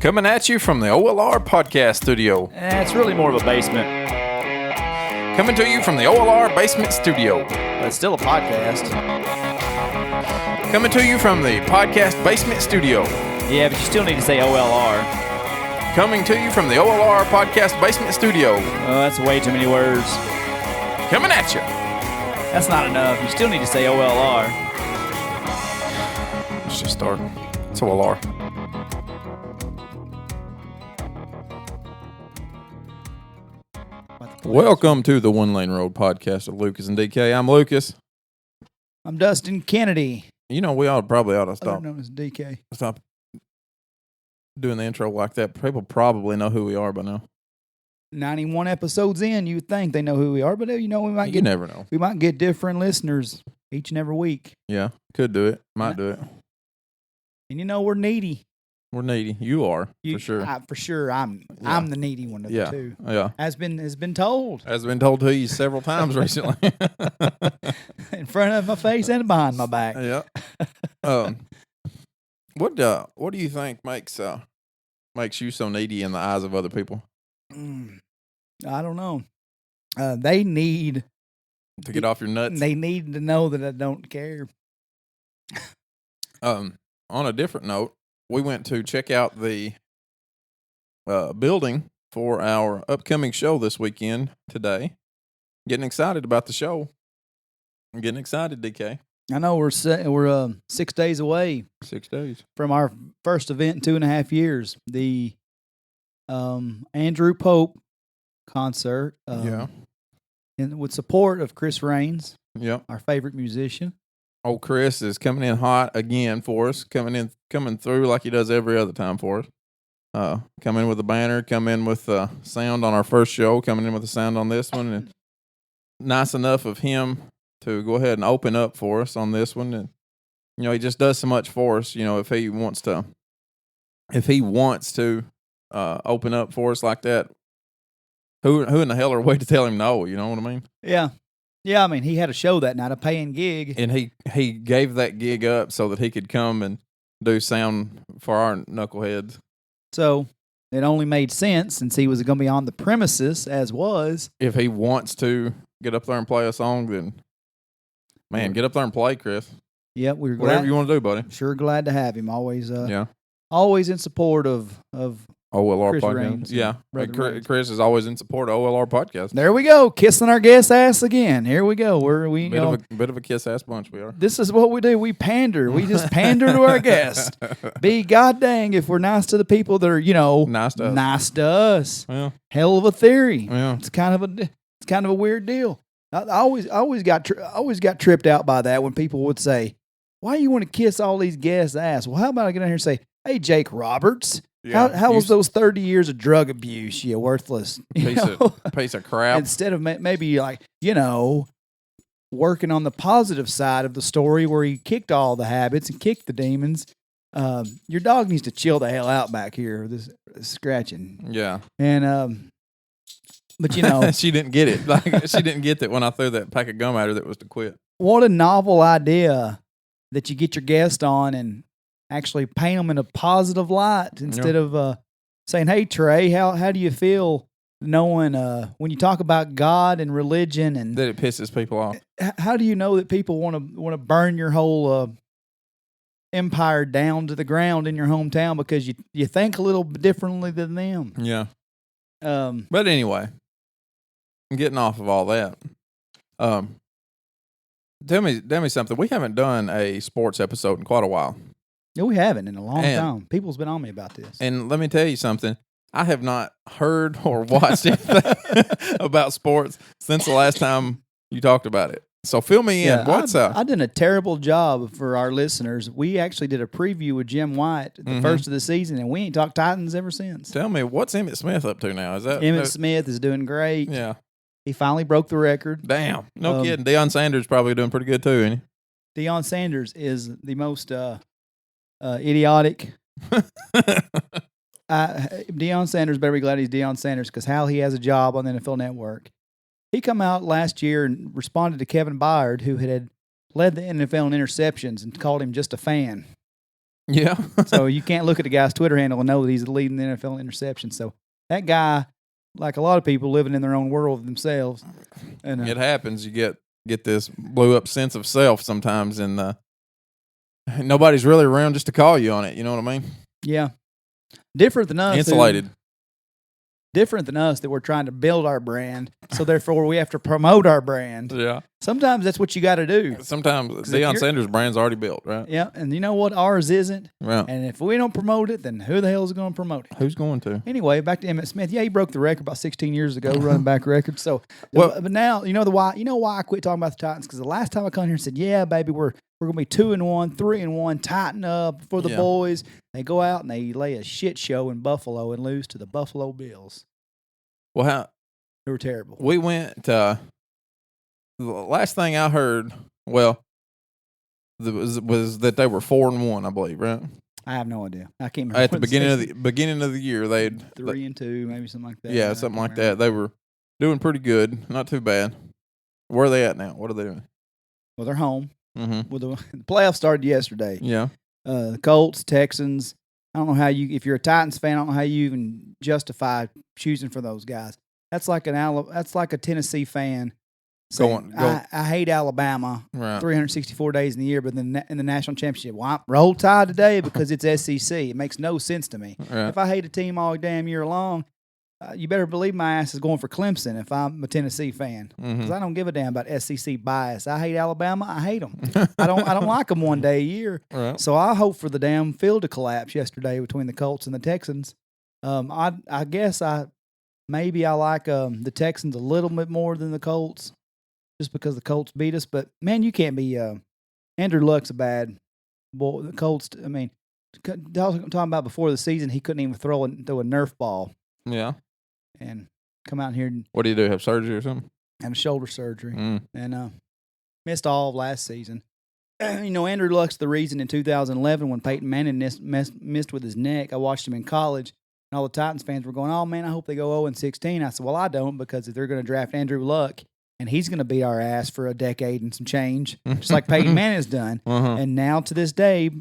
Coming at you from the OLR podcast studio. It's really more of a basement. Coming to you from the OLR basement studio. But it's still a podcast. Coming to you from the podcast basement studio. Yeah, but you still need to say OLR. Coming to you from the OLR podcast basement studio. Oh, that's way too many words. Coming at you. That's not enough. You still need to say OLR. Let's just start. It's OLR. Welcome to the One Lane Road podcast of Lucas and DK. I'm Lucas. I'm Dustin Kennedy. You know, we probably ought to stop. Known as DK. Stop doing the intro like that. People probably know who we are by now. 91 episodes in, you would think they know who we are, but you know, You never know. We might get different listeners each and every week. Yeah, could do it. Might do it. And you know, we're needy. We're needy. You are, for sure. For sure, I'm the needy one of the two. Yeah. Has been told. Has been told to you several times recently. In front of my face and behind my back. Yeah. What do you think makes you so needy in the eyes of other people? I don't know. They need to get off your nuts. They need to know that I don't care. On a different note, we went to check out the building for our upcoming show this weekend today. Getting excited about the show. I'm getting excited, DK. I know we're 6 days away. 6 days from our first event in 2.5 years, the Andrew Pope concert. And with support of Chris Raines. Yep, our favorite musician. Old Chris is coming in hot again for us. Coming through like he does every other time for us. Come in with a banner. Come in with sound on our first show. Coming in with the sound on this one, and nice enough of him to go ahead and open up for us on this one. And, you know, he just does so much for us. You know, if he wants to open up for us like that, who in the hell are we to tell him no? You know what I mean? Yeah. Yeah, I mean, he had a show that night, a paying gig. And he gave that gig up so that he could come and do sound for our knuckleheads. So it only made sense, since he was going to be on the premises, as was. If he wants to get up there and play a song, then, man, get up there and play, Chris. Yep, we're glad. Whatever you want to do, buddy. Sure glad to have him. Always always in support of OLR Chris podcast. Raines, Yeah. Chris is always in support of OLR podcast. There we go. Kissing our guest ass again. Here we go. Bit of a kiss ass bunch we are. This is what we do. We pander. We just pander to our guests. Be god dang if we're nice to the people that are, nice to us. Yeah. Hell of a theory. Yeah. It's kind of a weird deal. I always got tripped out by that when people would say, "Why do you want to kiss all these guests' ass?" Well, how about I get down here and say, "Hey, Jake Roberts, how was those 30 years of drug abuse? You worthless piece of crap." Instead of maybe working on the positive side of the story where he kicked all the habits and kicked the demons. Your dog needs to chill the hell out back here. This scratching. Yeah. And but she didn't get it. She didn't get that when I threw that pack of gum at her that was to quit. What a novel idea that you get your guest on and actually paint them in a positive light instead of saying, "Hey, Trae, how do you feel knowing when you talk about God and religion and that it pisses people off? How do you know that people want to burn your whole empire down to the ground in your hometown because you think a little differently than them?" Yeah. But anyway, getting off of all that, tell me something. We haven't done a sports episode in quite a while. No, we haven't in a long time. People's been on me about this. And let me tell you something. I have not heard or watched anything about sports since the last time you talked about it. So fill me in. What's up? I did a terrible job for our listeners. We actually did a preview with Jim White at the first of the season, and we ain't talked Titans ever since. Tell me, what's Emmitt Smith up to now? Emmitt Smith is doing great. Yeah. He finally broke the record. Damn. No kidding. Deion Sanders probably doing pretty good too, ain't he? Deion Sanders is the most idiotic. Deion Sanders better be glad he's Deion Sanders, because how he has a job on the NFL Network. He come out last year and responded to Kevin Byard, who had led the NFL in interceptions, and called him just a fan. Yeah. So you can't look at the guy's Twitter handle and know that he's leading the NFL in interceptions. So that guy, like a lot of people, living in their own world themselves. And it happens. You get this blew up sense of self sometimes, and nobody's really around just to call you on it. You know what I mean? Yeah. Different than us. Insulated. Different than us that we're trying to build our brand. So therefore we have to promote our brand. Yeah. Sometimes that's what you got to do. Sometimes Deion Sanders' brand's already built, right? Yeah. And you know what? Ours isn't. Yeah. And if we don't promote it, then who the hell is going to promote it? Who's going to? Anyway, back to Emmitt Smith. Yeah, he broke the record about 16 years ago, running back record. So, Well- but now you know why I quit talking about the Titans, because the last time I come here and said, "Yeah, baby, we're going to be 2-1, 3-1, tighten up for the Yeah. boys." They go out and they lay a shit show in Buffalo and lose to the Buffalo Bills. Well, They were terrible. we went. The last thing I heard, was that they were 4-1, I believe, right? I have no idea. I can't remember. At the beginning of the year, they'd 3-2, maybe something like that. yeah, I something can't like that. remember. They were doing pretty good, not too bad. Where are they at now? What are they doing? Well, they're home. Mm-hmm. Well, the playoffs started yesterday. Yeah. The Colts, Texans. I don't know how if you're a Titans fan, I don't know how you even justify choosing for those guys. That's like a Tennessee fan saying, I hate Alabama. Right. 364 days in the year, but then in the national championship, well, I'm roll tide today because it's SEC. It makes no sense to me. Right. If I hate a team all damn year long, you better believe my ass is going for Clemson if I'm a Tennessee fan, because I don't give a damn about SEC bias. I hate Alabama. I hate them. I don't like them one day a year. Right. So I hope for the damn field to collapse yesterday between the Colts and the Texans. I guess maybe I like the Texans a little bit more than the Colts, just because the Colts beat us. But man, you can't be Andrew Luck's a bad boy. The Colts. I mean, talking about before the season, he couldn't even throw a Nerf ball. Yeah. And come out here and What do you do? Have surgery or something? have a shoulder surgery. Mm. And missed all of last season. Andrew Luck's the reason in 2011 when Peyton Manning missed with his neck. I watched him in college, and all the Titans fans were going, "Oh man, I hope they go 0-16." I said, "Well, I don't, because if they're going to draft Andrew Luck, and he's going to beat our ass for a decade and some change, just like Peyton Manning's done." Uh-huh. And now to this day,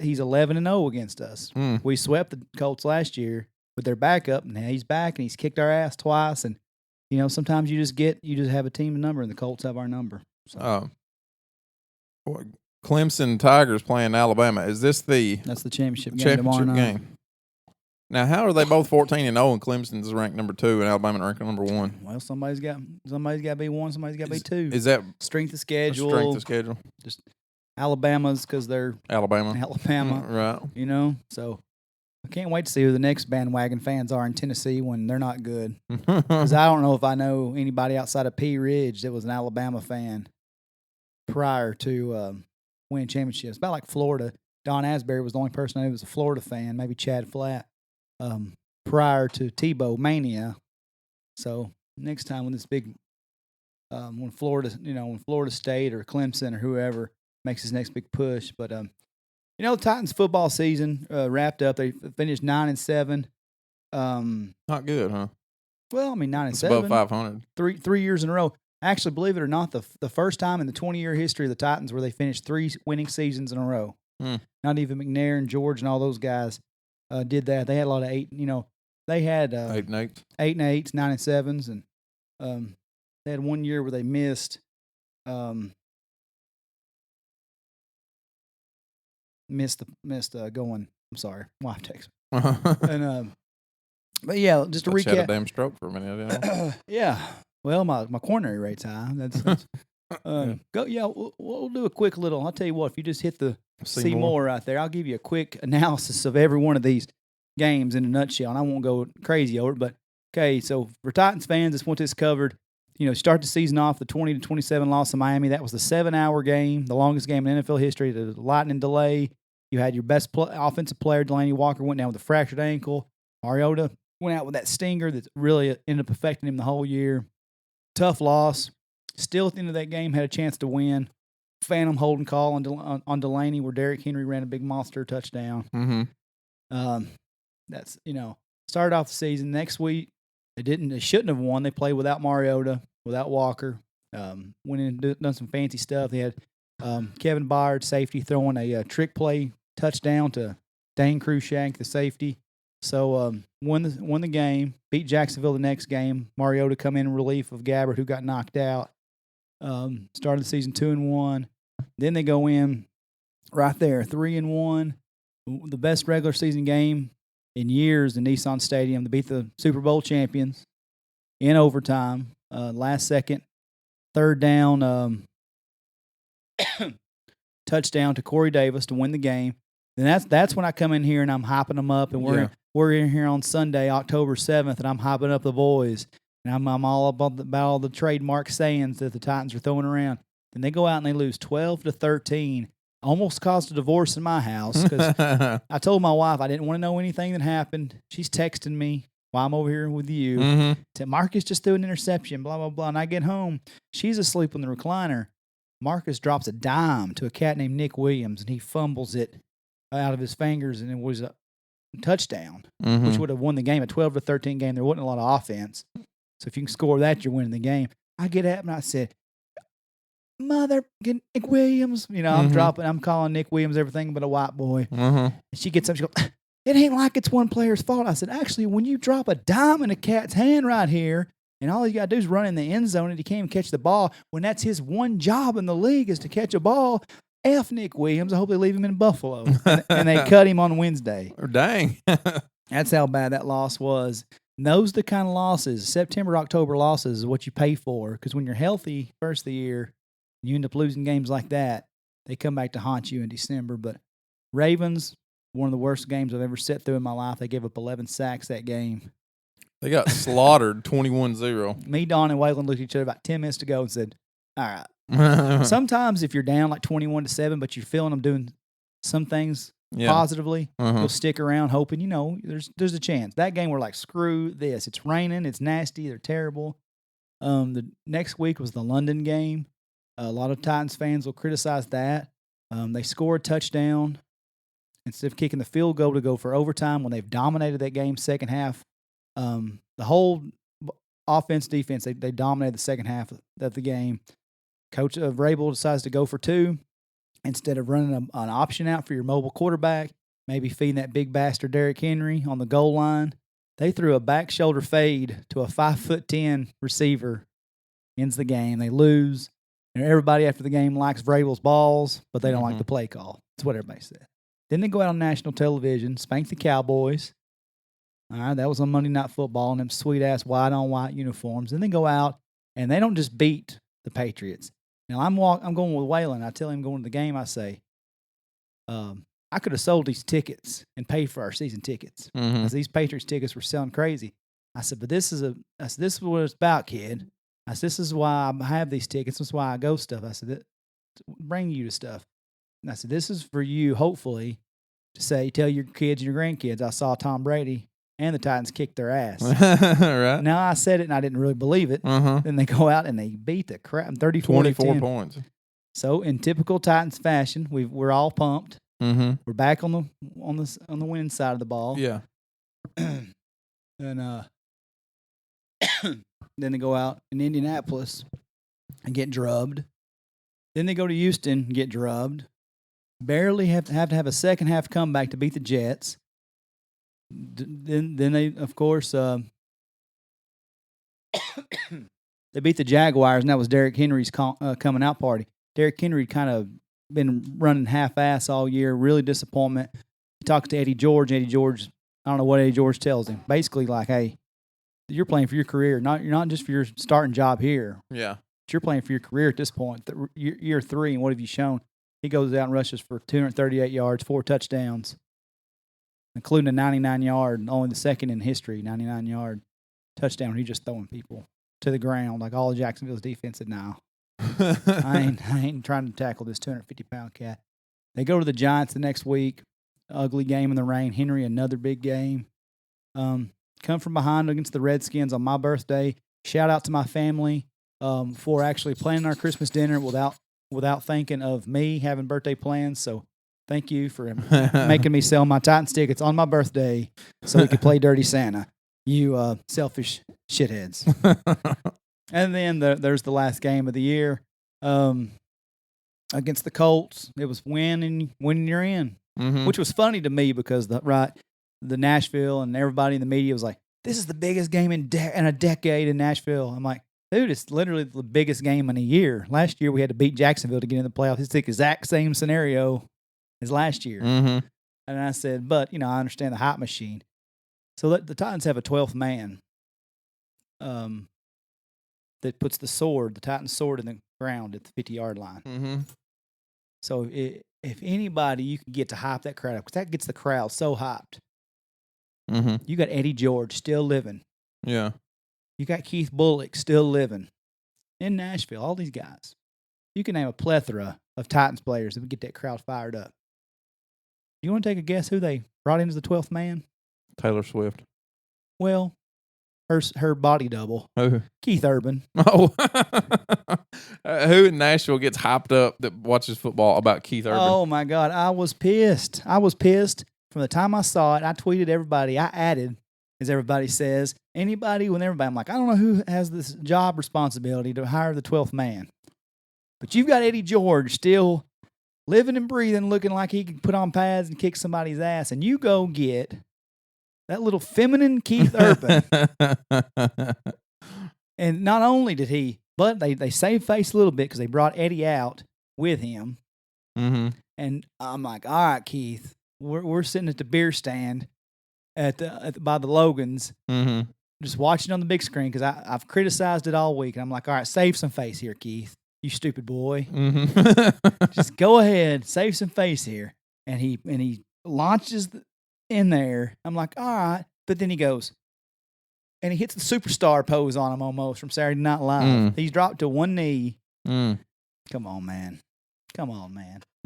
he's 11-0 against us. Mm. We swept the Colts last year with their backup, and now he's back and he's kicked our ass twice. And sometimes you just have a team number, and the Colts have our number. So Clemson Tigers playing Alabama. Is this the that's the championship game tomorrow championship night. game? Now, how are they both 14-0 and Clemson's ranked number 2 and Alabama ranked number 1? Well, somebody's got to be 1, somebody's got to be 2. Is that Strength of schedule? strength of schedule? Just Alabama's because they're Alabama. Alabama, Right. So I can't wait to see who the next bandwagon fans are in Tennessee when they're not good. Because I don't know if I know anybody outside of P. Ridge that was an Alabama fan prior to winning championships. About like Florida. Don Asbury was the only person I knew was a Florida fan, maybe Chad Flatt, prior to Tebow Mania. So next time when this big, when Florida State or Clemson or whoever makes his next big push. But, the Titans football season wrapped up. They finished 9-7. Not good, huh? Well, I mean, 9-7. It's above 500. Three years in a row. Actually, believe it or not, the first time in the 20-year history of the Titans where they finished 3 winning seasons in a row. Not even McNair and George and all those guys did that. They had a lot of 8. They had 8-8. 8-8s, 9-7s, and they had one year where they missed. Missed going. I'm sorry, wife text me. And but yeah, just to Had a recap. damn stroke for a minute. Yeah. Yeah. Well, my coronary rate's high. That's go. Yeah, we'll do a quick little. I'll tell you what. If you just hit the see more right there, I'll give you a quick analysis of every one of these games in a nutshell, and I won't go crazy over it. But okay, so for Titans fans, just want this covered. Start the season off the 20-27 loss to Miami. That was the 7-hour game, the longest game in NFL history. The lightning delay. You had your best offensive player, Delaney Walker, went down with a fractured ankle. Mariota went out with that stinger that really ended up affecting him the whole year. Tough loss. Still at the end of that game, had a chance to win. Phantom holding call on Delaney where Derrick Henry ran a big monster touchdown. Mm-hmm. That's, started off the season. Next week, they shouldn't have won. They played without Mariota, without Walker. Went in and done some fancy stuff. They had Kevin Byard, safety, throwing a trick play touchdown to Dane Cruikshank, the safety. So won the game, beat Jacksonville the next game. Mariota come in relief of Gabbard, who got knocked out. Started the season 2-1. Then they go in right there, 3-1. The best regular season game in years in Nissan Stadium to beat the Super Bowl champions in overtime. Last second, third down, touchdown to Corey Davis to win the game. Then that's when I come in here and I'm hyping them up, and we're in here on Sunday, October 7th, and I'm hyping up the boys, and I'm all about all the trademark sayings that the Titans are throwing around. Then they go out and they lose 12-13. Almost caused a divorce in my house because I told my wife I didn't want to know anything that happened. She's texting me while I'm over here with you. Said, Marcus just threw an interception, blah, blah, blah. And I get home. She's asleep on the recliner. Marcus drops a dime to a cat named Nick Williams, and he fumbles it out of his fingers, and it was a touchdown, which would have won the game. A 12-13 game. There wasn't a lot of offense. So if you can score that, you're winning the game. I get up and I said, Mother, Nick Williams. You know, I'm calling Nick Williams everything but a white boy. And she gets up, she goes, it ain't like it's one player's fault. I said, actually, when you drop a dime in a cat's hand right here, and all you got to do is run in the end zone and he can't even catch the ball, when that's his one job in the league is to catch a ball, F Nick Williams. I hope they leave him in Buffalo. And they cut him on Wednesday. Dang. That's how bad that loss was. And those are the kind of losses, September, October losses is what you pay for. Because when you're healthy first of the year, you end up losing games like that, they come back to haunt you in December. But Ravens, one of the worst games I've ever sat through in my life. They gave up 11 sacks that game. They got slaughtered 21-0. Me, Don, and Waylon looked at each other about 10 minutes to go and said, all right. Sometimes if you're down like 21-7, but you're feeling them doing some things positively, you'll stick around hoping, you know, there's a chance. That game, we're like, screw this. It's raining. It's nasty. They're terrible. The next week was the London game. A lot of Titans fans will criticize that. They score a touchdown instead of kicking the field goal to go for overtime when they've dominated that game second half. The whole offense, defense, they dominated the second half of the game. Coach Vrabel decides to go for two instead of running an option out for your mobile quarterback, maybe feeding that big bastard Derrick Henry on the goal line. They threw a back shoulder fade to a 5'10" receiver, ends the game. They lose. And everybody after the game likes Vrabel's balls, but they don't like the play call. That's what everybody said. Then they go out on national television, spank the Cowboys. All right, that was on Monday Night Football in them sweet-ass white-on-white uniforms. Then they go out, and they don't just beat the Patriots. Now, I'm going with Waylon. I tell him going to the game, I say, I could have sold these tickets and paid for our season tickets. Because these Patriots tickets were selling crazy. I said, but this is what it's about, kid. I said, this is why I have these tickets. This is why I go stuff. I said, bring you to stuff. And I said, this is for you, hopefully, to tell your kids and your grandkids, I saw Tom Brady and the Titans kick their ass. Right. Now I said it and I didn't really believe it. Then they go out and they beat the crap, 24 points. So in typical Titans fashion, we're all pumped. We're back on the winning side of the ball. Yeah. And then they go out in Indianapolis and get drubbed. Then they go to Houston and get drubbed. Barely have to have a second half comeback to beat the Jets. Then they, of course, they beat the Jaguars, and that was Derrick Henry's coming out party. Derrick Henry kind of been running half-ass all year, really disappointment. He talks to Eddie George. Eddie George, I don't know what Eddie George tells him. Basically like, hey, you're playing for your career. You're not just for your starting job here. Yeah. But you're playing for your career at this point. Year 3, and what have you shown? He goes out and rushes for 238 yards, 4 touchdowns, including a 99-yard, only the second in history, 99-yard touchdown. He's just throwing people to the ground like all of Jacksonville's defense said, no. I ain't trying to tackle this 250-pound cat. They go to the Giants the next week. Ugly game in the rain. Henry, another big game. Come from behind against the Redskins on my birthday. Shout out to my family for actually planning our Christmas dinner without thinking of me having birthday plans. So thank you for making me sell my Titans tickets on my birthday so we could play Dirty Santa. You selfish shitheads. And then there's the last game of the year against the Colts. It was win and you're in. which was funny to me because the Nashville and everybody in the media was like, "This is the biggest game in a decade in Nashville." I'm like, dude, it's literally the biggest game in a year. Last year we had to beat Jacksonville to get in the playoffs. It's the exact same scenario as last year. Mm-hmm. And I said, but I understand the hype machine. So the Titans have a 12th man. That puts the Titans sword in the ground at the 50-yard line. Mm-hmm. So if anybody you can get to hype that crowd up, because that gets the crowd so hyped. Mm-hmm. You got Eddie George still living. Yeah. You got Keith Bullock still living in Nashville. All these guys. You can name a plethora of Titans players that would get that crowd fired up. You want to take a guess who they brought in as the 12th man? Taylor Swift. Well, her body double. Who? Keith Urban. Oh. Who in Nashville gets hyped up that watches football about Keith Urban? Oh, my God. I was pissed. From the time I saw it. I tweeted everybody. I added, as everybody says, anybody when everybody. I'm like, I don't know who has this job responsibility to hire the 12th man. But you've got Eddie George still living and breathing, looking like he can put on pads and kick somebody's ass. And you go get that little feminine Keith Urban. And not only did he, but they saved face a little bit because they brought Eddie out with him. Mm-hmm. And I'm like, all right, Keith, we're sitting at the beer stand by the Logans, just watching on the big screen because I've criticized it all week. And I'm like, all right, save some face here, Keith, you stupid boy. Mm-hmm. Just go ahead, save some face here. And he launches in there. I'm like, all right. But then he goes, and he hits the superstar pose on him almost from Saturday Night Live. He's dropped to one knee. Come on, man.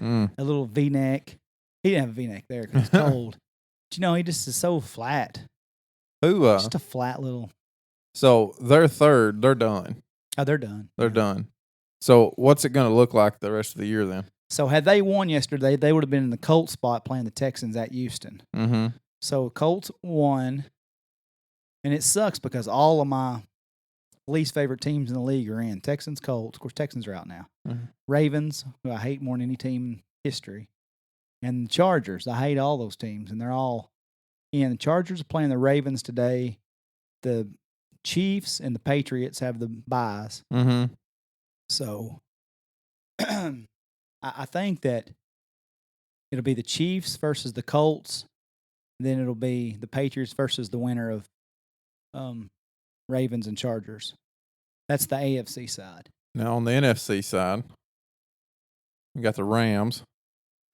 A little V-neck. He didn't have a V-neck there because it's cold. But, he just is so flat. Who? Just a flat little. So they're third. They're done. Oh, they're done. They're done. So what's it going to look like the rest of the year then? So had they won yesterday, they would have been in the Colts spot playing the Texans at Houston. Mm-hmm. So Colts won, and it sucks because all of my least favorite teams in the league are in. Texans, Colts. Of course, Texans are out now. Mm-hmm. Ravens, who I hate more than any team in history. And the Chargers. I hate all those teams, and they're all in. The Chargers are playing the Ravens today. The Chiefs and the Patriots have the byes. Mm-hmm. So I think that it'll be the Chiefs versus the Colts. Then it'll be the Patriots versus the winner of Ravens and Chargers. That's the AFC side. Now on the NFC side, you got the Rams.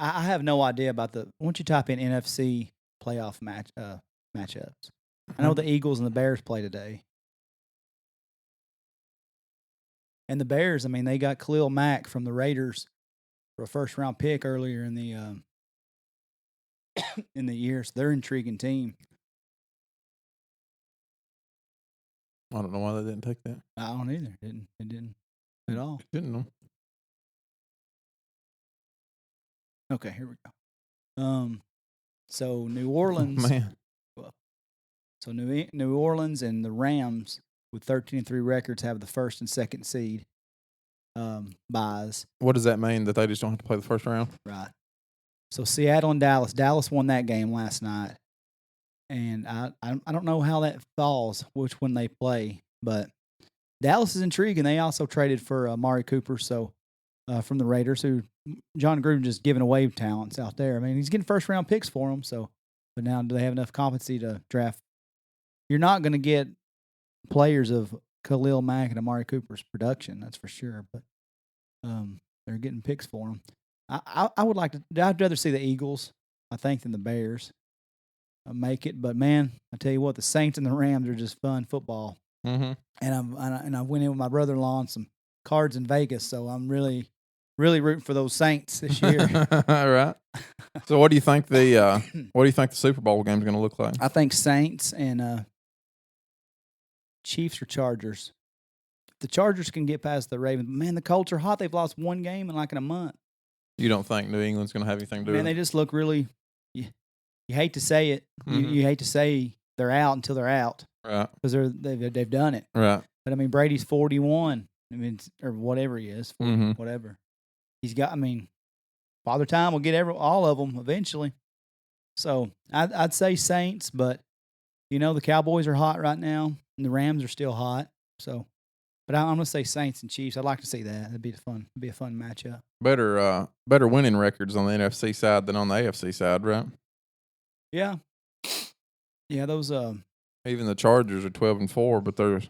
I have no idea about the. Once you type in NFC playoff matchups, I know the Eagles and the Bears play today. And the Bears, I mean, they got Khalil Mack from the Raiders for a first-round pick earlier in the year. So they're an intriguing team. I don't know why they didn't take that. I don't either. It didn't at all. Didn't know. Okay, here we go. So New Orleans, man. So New Orleans and the Rams with 13-3 records have the first and second seed byes. What does that mean? That they just don't have to play the first round? Right. So Seattle and Dallas. Dallas won that game last night, and I don't know how that falls, which one they play, but Dallas is intriguing. They also traded for Amari Cooper, so from the Raiders, who John Gruden just giving away talents out there. I mean, he's getting first round picks for them. So, but now do they have enough competency to draft? You're not going to get players of Khalil Mack and Amari Cooper's production, that's for sure. But they're getting picks for them. I would like to. I'd rather see the Eagles, I think, than the Bears make it. But man, I tell you what, the Saints and the Rams are just fun football. Mm-hmm. And I went in with my brother-in-law on some cards in Vegas, so I'm really rooting for those Saints this year. Right. So, what do you think the Super Bowl game is going to look like? I think Saints and Chiefs or Chargers. If the Chargers can get past the Ravens, man, the Colts are hot. They've lost one game in a month. You don't think New England's going to have anything to do with it? Man, they just look really. You hate to say it. Mm-hmm. You hate to say they're out until they're out. Right. Because they've done it. Right. But I mean, Brady's 41. I mean, or whatever he is, 40, whatever. He's got. I mean, Father Time will get all of them eventually. So I'd say Saints, but the Cowboys are hot right now, and the Rams are still hot. So, but I'm gonna say Saints and Chiefs. I'd like to see that. It'd be a fun matchup. Better winning records on the NFC side than on the AFC side, right? Yeah, yeah. Those even the Chargers are 12-4, but there's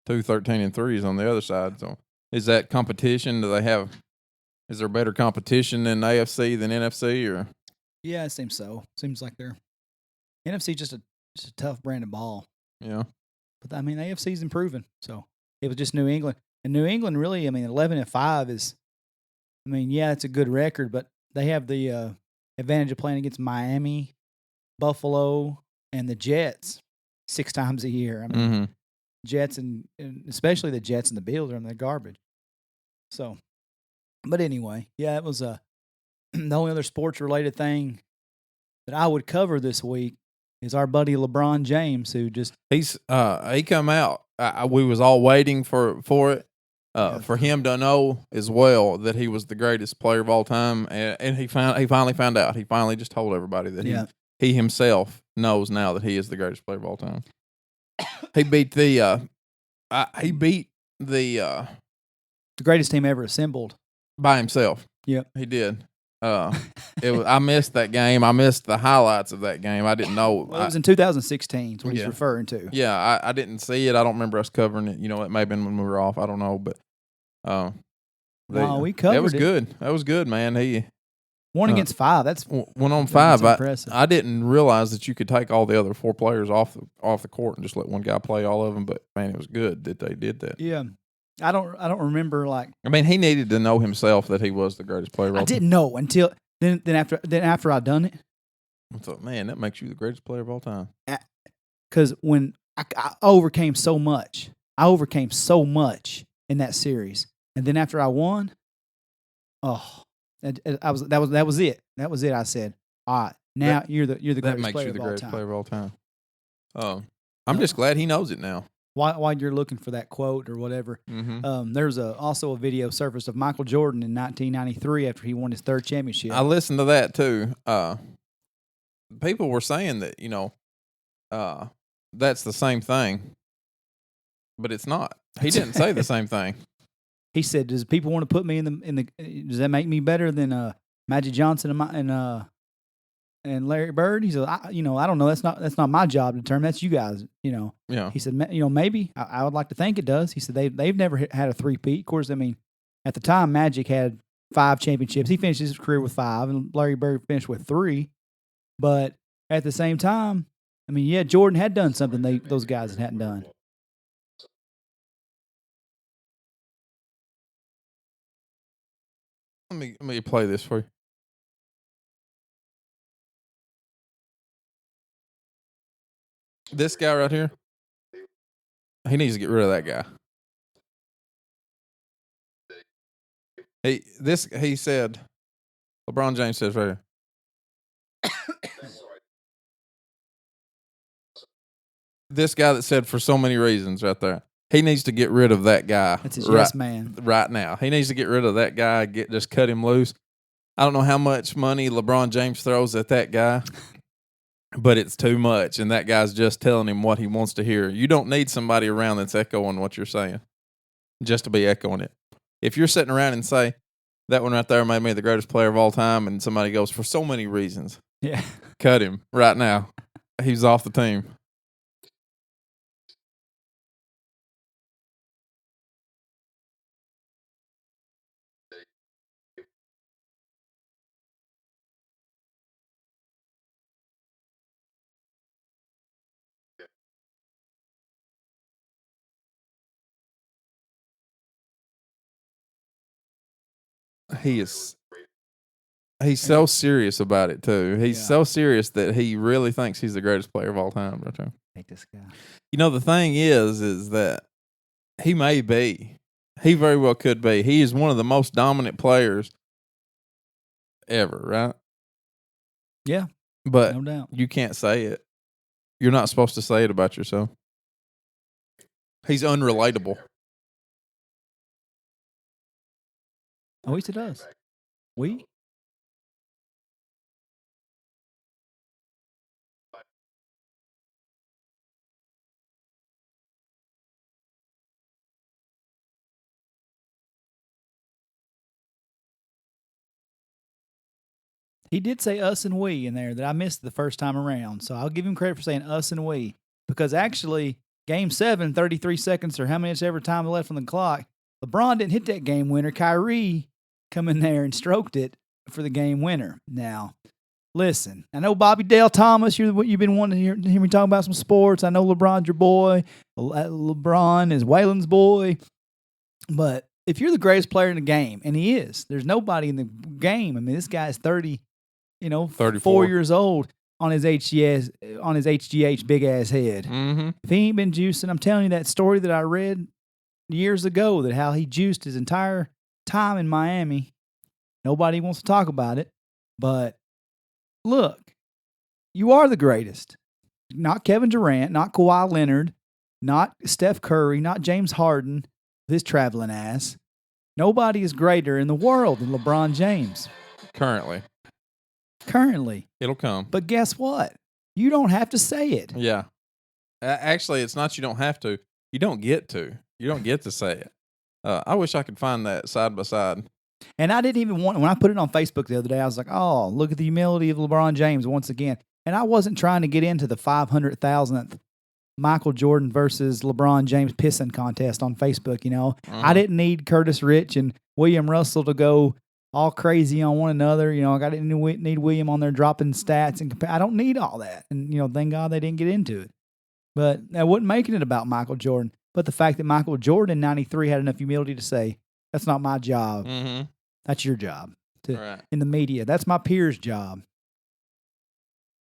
2 13-3s on the other side. So, is that competition? Do they have? Is there better competition in AFC than NFC, or? Yeah, it seems so. Seems like they're NFC just a tough brand of ball. Yeah. But I mean, AFC's improving. So it was just New England, and New England really. I mean, 11-5 is. I mean, yeah, it's a good record, but they have the advantage of playing against Miami, Buffalo, and the Jets 6 times a year. I mean, Jets and especially the Jets and the Bills are in the garbage. So, but anyway, yeah, it was the only other sports related thing that I would cover this week is our buddy LeBron James, who just he come out. We was all waiting for it. For him to know as well that he was the greatest player of all time, and he finally found out. He finally just told everybody that he himself knows now that he is the greatest player of all time. He beat the greatest team ever assembled by himself. Yep, he did. I missed that game. I missed the highlights of that game. I didn't know. Well, it was in 2016 is what he's referring to. Yeah, I didn't see it. I don't remember us covering it. It may have been when we were off. I don't know, but we covered it. That was good. That was good, man. He 1 against 5. That's 1 on 5. Impressive. I didn't realize that you could take all the other 4 players off the court and just let one guy play all of them. But man, it was good that they did that. Yeah. I don't remember like. I mean, he needed to know himself that he was the greatest player of all time. I didn't know until then after I done it. I thought, man, that makes you the greatest player of all time. Because when I overcame so much, in that series, and then after I won, that was it. That was it. I said, all right, now you're the greatest player of all time. I'm just glad he knows it now. While you're looking for that quote or whatever, there's also a video surfaced of Michael Jordan in 1993 after he won his 3rd championship. I listened to that too. People were saying that that's the same thing, but it's not. He didn't say the same thing. He said, "Does people want to put me in the? Does that make me better than Magic Johnson and Larry Bird?" He said, I don't know. That's not my job to determine. That's you guys. Yeah. He said, maybe I would like to think it does. He said they've never had a three-peat. Of course, I mean, at the time, Magic had 5 championships. He finished his career with 5, and Larry Bird finished with 3. But at the same time, I mean, yeah, Jordan had done something those guys hadn't done. Let me play this for you. This guy right here, he needs to get rid of that guy. He said, LeBron James says right here. This guy that said for so many reasons right there. He needs to get rid of that guy. That's his yes man. Right now. He needs to get rid of that guy, just cut him loose. I don't know how much money LeBron James throws at that guy, but it's too much, and that guy's just telling him what he wants to hear. You don't need somebody around that's echoing what you're saying, just to be echoing it. If you're sitting around and say, that one right there made me the greatest player of all time, and somebody goes, for so many reasons, cut him right now. He's off the team. He's so serious about it too. He's so serious that he really thinks he's the greatest player of all time. Right there. Hate this guy. The thing is that he may be. He very well could be. He is one of the most dominant players ever, right? Yeah. But no doubt. You can't say it. You're not supposed to say it about yourself. He's unrelatable. Oh, he does. We? He did say us and we in there that I missed the first time around. So I'll give him credit for saying us and we. Because actually, Game 7, 33 seconds or how many ever time left on the clock, LeBron didn't hit that game winner. Kyrie come in there and stroked it for the game winner. Now, listen, I know Bobby Dale Thomas, you've been wanting to hear me talk about some sports. I know LeBron's your boy. LeBron is Waylon's boy. But if you're the greatest player in the game, and he is, there's nobody in the game. I mean, this guy's 34 years old on his HGH big ass head. Mm-hmm. If he ain't been juicing, I'm telling you that story that I read years ago that how he juiced his entire time in Miami. Nobody wants to talk about it, but look, you are the greatest. Not Kevin Durant, not Kawhi Leonard, not Steph Curry, not James Harden, this traveling ass. Nobody is greater in the world than LeBron James. Currently. It'll come. But guess what? You don't have to say it. Yeah. Actually, it's not you don't have to. You don't get to. You don't get to say it. I wish I could find that side by side. And I didn't even want, when I put it on Facebook the other day, I was like, oh, look at the humility of LeBron James once again. And I wasn't trying to get into the 500,000th Michael Jordan versus LeBron James pissing contest on Facebook, you know. I didn't need Curtis Rich and William Russell to go all crazy on one another. You know, I didn't need William on there dropping stats. And I don't need all that. And, you know, thank God they didn't get into it. But I wasn't making it about Michael Jordan. But the fact that Michael Jordan in 93 had enough humility to say, that's not my job. Mm-hmm. That's your job right. in the media. That's my peer's job.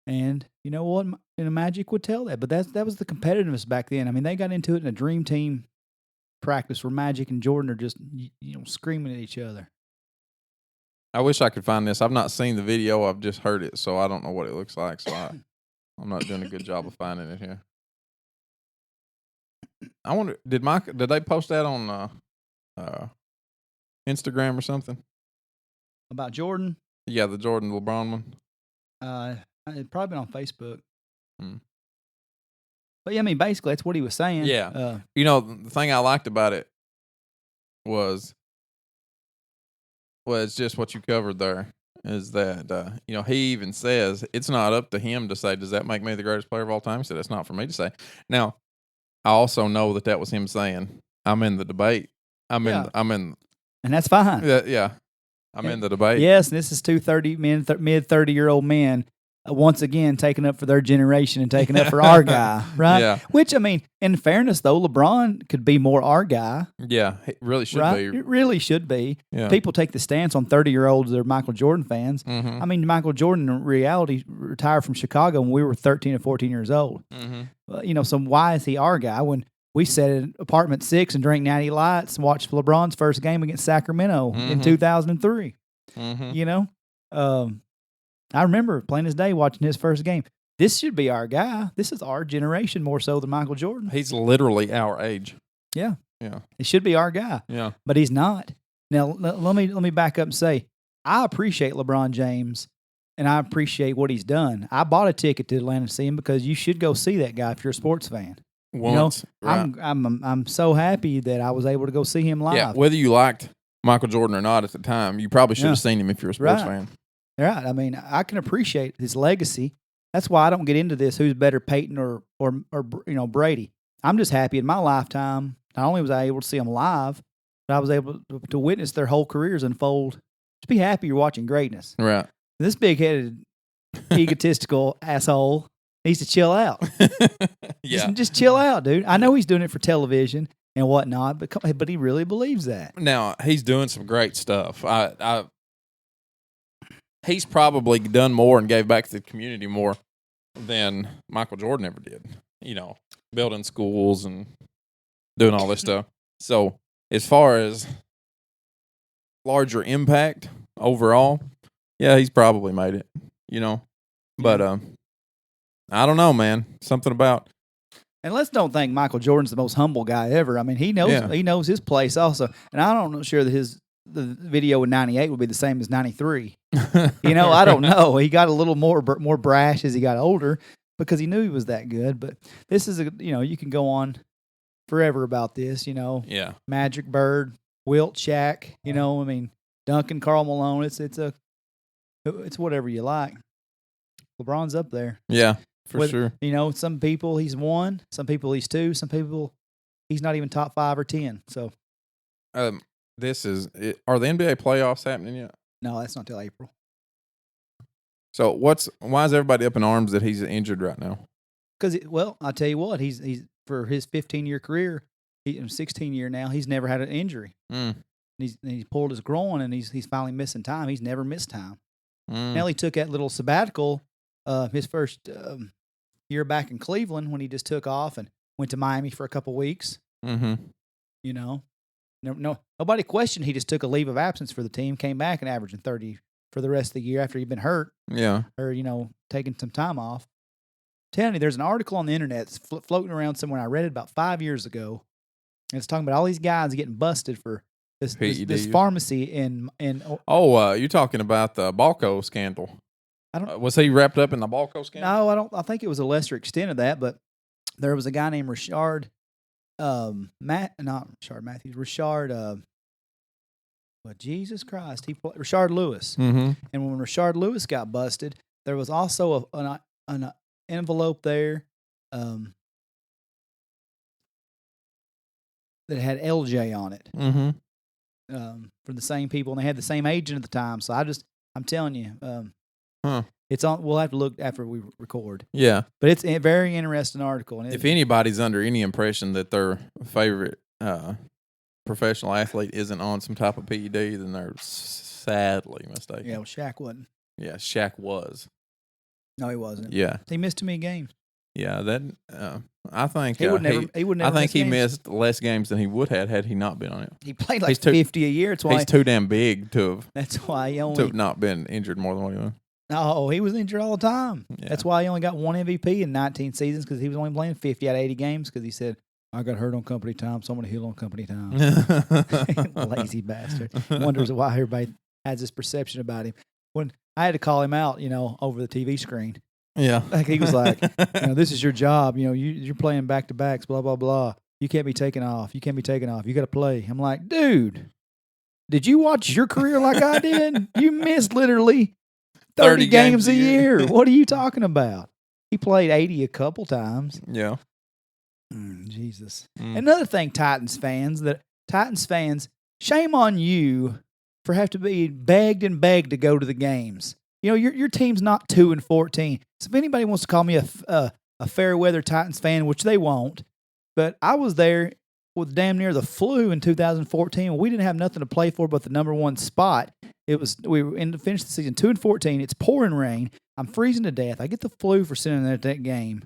And you know what? Magic would tell that. But that was the competitiveness back then. I mean, they got into it in a dream team practice where Magic and Jordan are just, you know, screaming at each other. I wish I could find this. I've not seen the video. I've just heard it, so I don't know what it looks like. So I'm not doing a good job of finding it here. I wonder, did they post that on Instagram or something? About Jordan? Yeah, the Jordan LeBron one. It'd probably been on Facebook. But yeah, I mean, basically, that's what he was saying. Yeah. You know, the thing I liked about it was just what you covered there. Is that, you know, he even says it's not up to him to say, does that make me the greatest player of all time? He said, it's not for me to say. Now, I also know that was him saying, I'm in the debate. I'm in. And that's fine. Yeah. I'm in the debate. Yes, and this is two mid 30-year-old men once again taking up for their generation and taking up for our guy, right? Yeah. Which, I mean, in fairness, though, LeBron could be more our guy. Yeah, it really should right? be. It really should be. Yeah. People take the stance on 30-year-olds that are Michael Jordan fans. Mm-hmm. I mean, Michael Jordan, in reality, retired from Chicago when we were 13 or 14 years old. Mm-hmm. You know, so why is he our guy when we sat in apartment 6 and drank natty lights and watched LeBron's first game against Sacramento in 2003? Mm-hmm. You know? I remember plain as day watching his first game. This should be our guy. This is our generation more so than Michael Jordan. He's literally our age. Yeah. Yeah. It should be our guy. Yeah. But he's not. Now, let me back up and say, I appreciate LeBron James, and I appreciate what he's done. I bought a ticket to Atlanta to see him because you should go see that guy if you're a sports fan. Once, you know, right. I'm so happy that I was able to go see him live. Yeah, whether you liked Michael Jordan or not at the time, you probably should have seen him if you're a sports fan. Right. I mean, I can appreciate his legacy. That's why I don't get into this who's better, Peyton or you know, Brady. I'm just happy in my lifetime. Not only was I able to see them live, but I was able to witness their whole careers unfold. Just be happy you're watching greatness. Right. This big-headed, egotistical asshole needs to chill out. Yeah. Just chill out, dude. I know he's doing it for television and whatnot, but he really believes that. Now, he's doing some great stuff. He's probably done more and gave back to the community more than Michael Jordan ever did. You know, building schools and doing all this stuff. So, as far as larger impact overall, yeah, he's probably made it, you know. But I don't know, man. Something about. And let's don't think Michael Jordan's the most humble guy ever. I mean, he knows his place also. And I don't know sure that the video in 98 would be the same as 93. You know, I don't know. He got a little more brash as he got older because he knew he was that good. But this is you can go on forever about this, you know. Yeah. Magic Bird, Wilt, Shaq, you know, I mean, Duncan, Karl Malone. It's a It's whatever you like. LeBron's up there. Yeah, for sure. You know, some people he's 1, some people he's 2, some people he's not even top 5 or 10. So, Are the NBA playoffs happening yet? no, that's not till April. So why is everybody up in arms that he's injured right now? Because, I'll tell you what, he's for his 15-year career, 16-year now, he's never had an injury. He's pulled his groin, and he's finally missing time. He's never missed time. Now he took that little sabbatical, his first year back in Cleveland when he just took off and went to Miami for a couple weeks. Mm-hmm. You know, nobody questioned. He just took a leave of absence for the team, came back and averaging 30 for the rest of the year after he'd been hurt. Yeah, or taking some time off. Telling you, there's an article on the internet that's floating around somewhere. I read it about 5 years ago, and it's talking about all these guys getting busted for this pharmacy in. You're talking about the Balco scandal. I don't. Was he wrapped up in the Balco scandal? No, I don't. I think it was a lesser extent of that, but there was a guy named Richard, Jesus Christ, Richard Lewis. Mm-hmm. And when Richard Lewis got busted, there was also an envelope there that had LJ on it. Mm-hmm. For the same people, and they had the same agent at the time. So I'm telling you, it's on. We'll have to look after we record. Yeah, but it's a very interesting article. And if anybody's under any impression that their favorite professional athlete isn't on some type of PED, then they're sadly mistaken. Yeah, well, Shaq wasn't. Yeah, Shaq was. No, he wasn't. Yeah, he missed too many games. Yeah, that I think he would never. I think he missed less games than he would have had he not been on it. He played like 50 a year. That's why he's too damn big to have. That's why he only to have not been injured more than what he was. No, he was injured all the time. Yeah. That's why he only got 1 MVP in 19 seasons because he was only playing 50 out of 80 games because he said, I got hurt on company time, so I'm going to heal on company time. Lazy bastard. Wonders why everybody has this perception about him. When I had to call him out, over the TV screen. Yeah. Like he was like, this is your job. You're playing back-to-backs, blah, blah, blah. You can't be taken off. You can't be taken off. You got to play. I'm like, dude, did you watch your career like I did? You missed literally 30 games a year. What are you talking about? He played 80 a couple times. Yeah. Jesus. Another thing, Titans fans, shame on you for having to be begged to go to the games. Your team's not 2-14. So if anybody wants to call me a fair weather Titans fan, which they won't, but I was there with damn near the flu in 2014. We didn't have nothing to play for but the number 1 spot. We were in to finish the season 2-14. It's pouring rain. I'm freezing to death. I get the flu for sitting there at that game.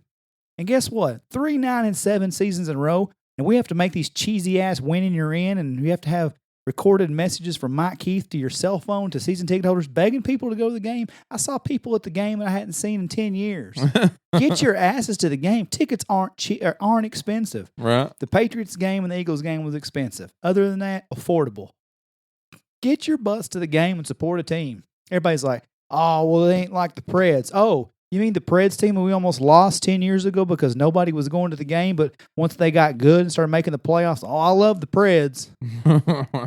And guess what? 3 9-7 seasons in a row, and we have to make these cheesy ass winning you're in, and we have to have recorded messages from Mike Keith to your cell phone to season ticket holders begging people to go to the game. I saw people at the game that I hadn't seen in 10 years. Get your asses to the game. Tickets aren't expensive. Right. The Patriots game and the Eagles game was expensive. Other than that, affordable. Get your butts to the game and support a team. Everybody's like, oh, well, it ain't like the Preds. Oh, you mean the Preds team that we almost lost 10 years ago because nobody was going to the game, but once they got good and started making the playoffs, I love the Preds.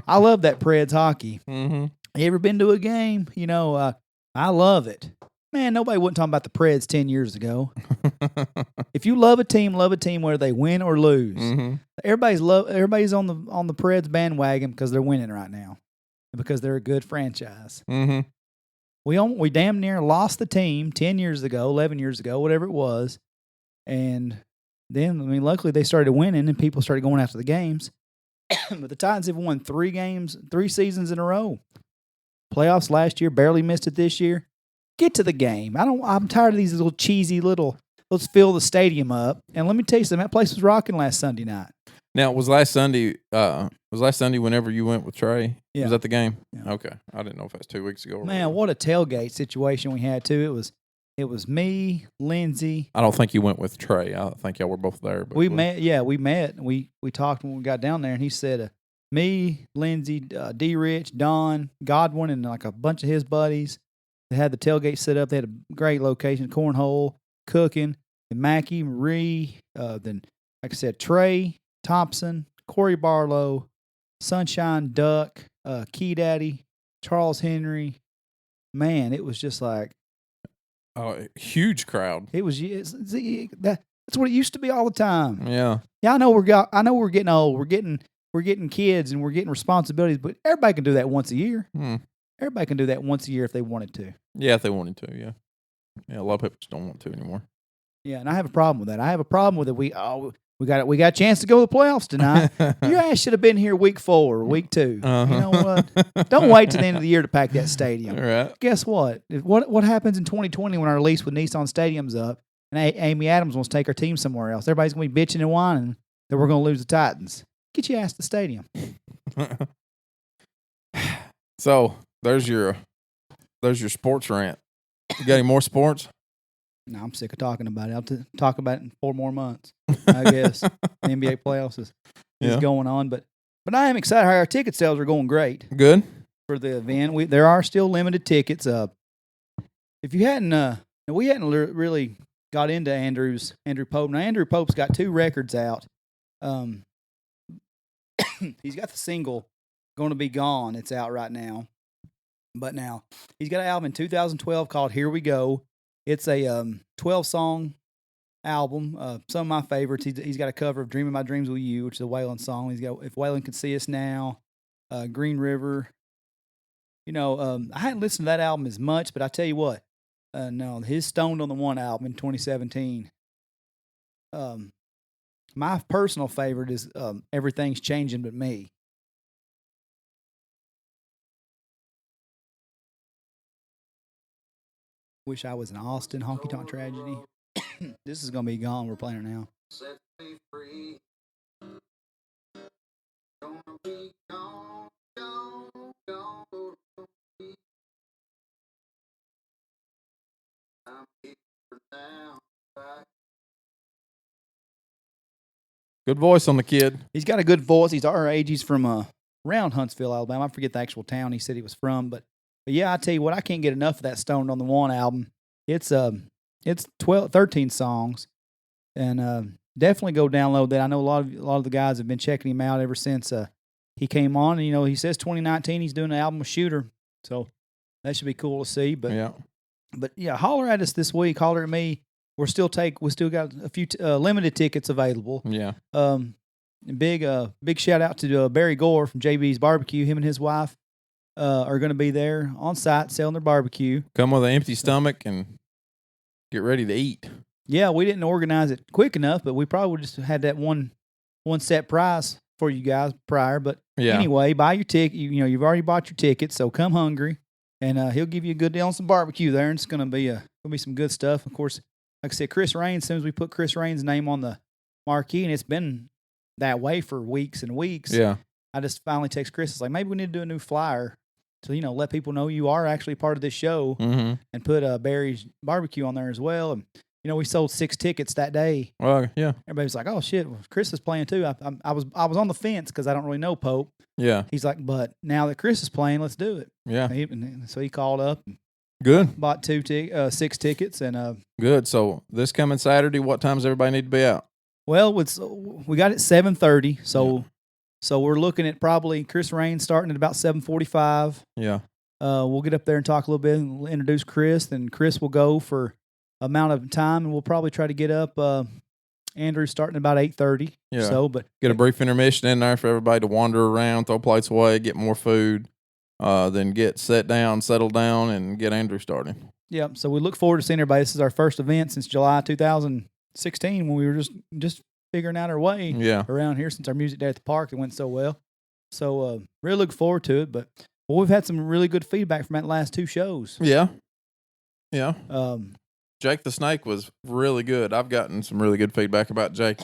I love that Preds hockey. Mm-hmm. You ever been to a game? I love it. Man, nobody wasn't talking about the Preds 10 years ago. If you love a team whether they win or lose. Mm-hmm. Everybody's on the Preds bandwagon because they're winning right now, because they're a good franchise. Mm-hmm. We damn near lost the team 10 years ago, 11 years ago, whatever it was. And then, luckily they started winning and people started going after the games. But the Titans have won 3 seasons in a row. Playoffs last year, barely missed it this year. Get to the game. I'm tired of these little cheesy let's fill the stadium up. And let me tell you something, that place was rocking last Sunday night. Now, was last Sunday whenever you went with Trae? Yeah. Was that the game? Yeah. Okay. I didn't know if that was 2 weeks ago. Man, what a tailgate situation we had, too. It was me, Lindsay. I don't think you went with Trae. I think y'all were both there. But we met. Yeah, we met. We talked when we got down there, and he said, me, Lindsay, D-Rich, Don, Godwin, and like a bunch of his buddies. They had the tailgate set up. They had a great location, cornhole, cooking, and Mackie, Marie, then, like I said, Trae Thompson, Corey Barlow, Sunshine Duck, Key Daddy, Charles Henry, man, it was just like a huge crowd. it was. That's what it used to be all the time. Yeah. Yeah, I know we're getting old. We're getting kids and we're getting responsibilities, but everybody can do that once a year. Everybody can do that once a year if they wanted to. Yeah, if they wanted to. Yeah. Yeah, a lot of people just don't want to anymore. Yeah, and I have a problem with that. I have a problem with it. We got a chance to go to the playoffs tonight. Your ass should have been here week 4 or week 2. Uh-huh. You know what? Don't wait till the end of the year to pack that stadium. Right. Guess what? What happens in 2020 when our lease with Nissan Stadium's up and Amy Adams wants to take our team somewhere else? Everybody's going to be bitching and whining that we're going to lose the Titans. Get your ass to the stadium. So there's your sports rant. You got any more sports? No, I'm sick of talking about it. I'll talk about it in 4 more months, I guess. The NBA playoffs is going on, but I am excited. Our ticket sales are going great. Good for the event. There are still limited tickets. If you hadn't, we hadn't really got into Andrew Pope. Now Andrew Pope's got 2 records out. He's got the single "Going to Be Gone." It's out right now. But now he's got an album in 2012 called "Here We Go." It's a 12-song album. Some of my favorites. He's got a cover of "Dreaming My Dreams with You," which is a Waylon song. He's got "If Waylon Could See Us Now," "Green River." You know, I hadn't listened to that album as much, but I tell you what, no, his "Stoned on the One" album in 2017. My personal favorite is "Everything's Changing But Me." Wish I was in Austin. Honky Tonk Tragedy. This is gonna be gone. We're playing it now. Set me free. Gonna be gone, gone, gone. I'm here now. Good voice on the kid. He's got a good voice. He's our age. He's from around Huntsville, Alabama. I forget the actual town he said he was from, but yeah, I tell you what, I can't get enough of that "Stoned on the One" album. It's 13 songs, and definitely go download that. I know a lot of the guys have been checking him out ever since he came on. And, you know, he says 2019 he's doing an album with Shooter, so that should be cool to see. But yeah, holler at us this week. Holler at me. We still got a few limited tickets available. Yeah. Big shout out to Barry Gore from JB's Barbecue. Him and his wife are going to be there on site selling their barbecue. Come with an empty stomach and get ready to eat. Yeah, we didn't organize it quick enough, but we probably just had that one set price for you guys prior. But anyway, buy your ticket. You've already bought your ticket, so come hungry, and he'll give you a good deal on some barbecue there, and it's going to be some good stuff. Of course, like I said, Chris Raines. As soon as we put Chris Raines' name on the marquee, and it's been that way for weeks and weeks. Yeah, I just finally text Chris. It's like, maybe we need to do a new flyer to, let people know you are actually part of this show, and put Barry's Barbecue on there as well. And, we sold 6 tickets that day. Well, yeah. Everybody's like, oh, shit, Chris is playing too. I was on the fence because I don't really know Pope. Yeah. He's like, but now that Chris is playing, let's do it. Yeah. So he called up and good. Bought 6 tickets. And good. So this coming Saturday, what times everybody need to be out? Well, we got it 7:30, so we're looking at probably Chris Raines starting at about 7:45. Yeah. We'll get up there and talk a little bit and introduce Chris, and Chris will go for amount of time, and we'll probably try to get up Andrew starting about 8:30. Yeah. So, but get a brief intermission in there for everybody to wander around, throw plates away, get more food, then get settled down, and get Andrew starting. Yeah. So we look forward to seeing everybody. This is our first event since July 2016 when we were just figuring out our way around here since our music day at the park. It went so well. So really look forward to it. But we've had some really good feedback from that last 2 shows. Yeah. Yeah. Jake the Snake was really good. I've gotten some really good feedback about Jake.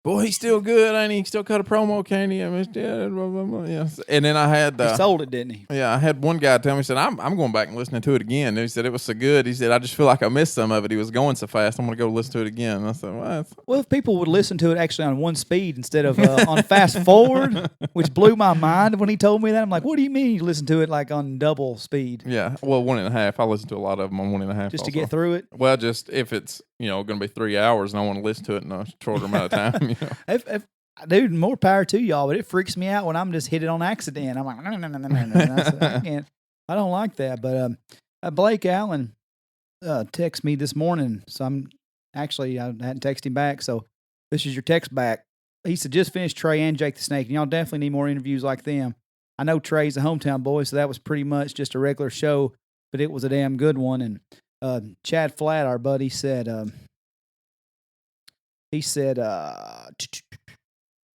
Boy, he's still good, ain't he? Still cut a promo, can't he? I mean, yeah. And then I had he sold it, didn't he? Yeah, I had one guy tell me, he said, I'm going back and listening to it again. And he said it was so good. He said, I just feel like I missed some of it. He was going so fast. I'm going to go listen to it again. And I said, well, if people would listen to it actually on 1 speed instead of on fast forward, which blew my mind when he told me that. I'm like, what do you mean you listen to it like on double speed? Yeah, well, 1.5. I listen to a lot of them on 1.5. Just to get through it? Well, just if it's going to be 3 hours and I want to listen to it in a shorter amount of time. Dude, more power to y'all, but it freaks me out when I'm just hit it on accident. I'm like, no. I I don't like that. But Blake Allen texted me this morning, so I hadn't texted him back. So this is your text back. He said, just finished Trae and Jake the Snake, and y'all definitely need more interviews like them. I know Trae's a hometown boy, so that was pretty much just a regular show, but it was a damn good one. And Chad Flatt, our buddy, said, well,